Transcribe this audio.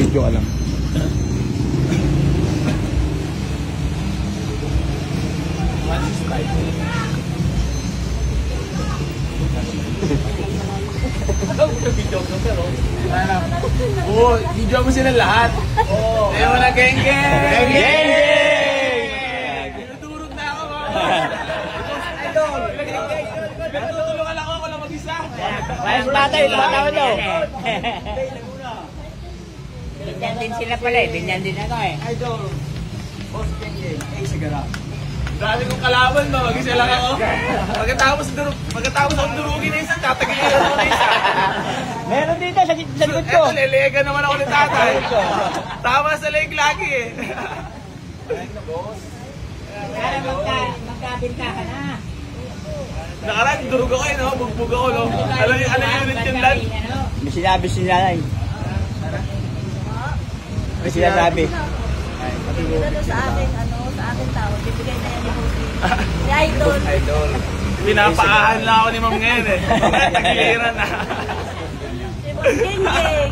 Video ka lang. Oo, video mo sila lahat. Ayaw mo na geng-geng! Geng-geng! Tinutulog na ako, mama. Pinatutulungan lang ako lang mag-isa. Ayos batay, tumatawad daw. Binyan din sila pala eh, binyan din ako eh. Idol, Boss Geng-geng, ay sigara. Dami kong kalaban ba, mag-isa lang ako. Pagkatapos akong durugin na isang, tatagilin ako na isa. Meron dito sa likod ko. Eto, lelega naman ako ni tatay. Tama sa leg lagi eh. Kaya magkabinta ka na. Nakaraan, durug ako eh, no? Bugbog ako, no? Alam yung unit yung land? May sinabi si nanay. May sinasabi. Dito sa ating tao, bibigay na yan ni Bossy. Si Idol. Idol. Pinapaahan lang ako ni Ma'am ngayon eh. Tagiliran na. Si Boss Geng-geng.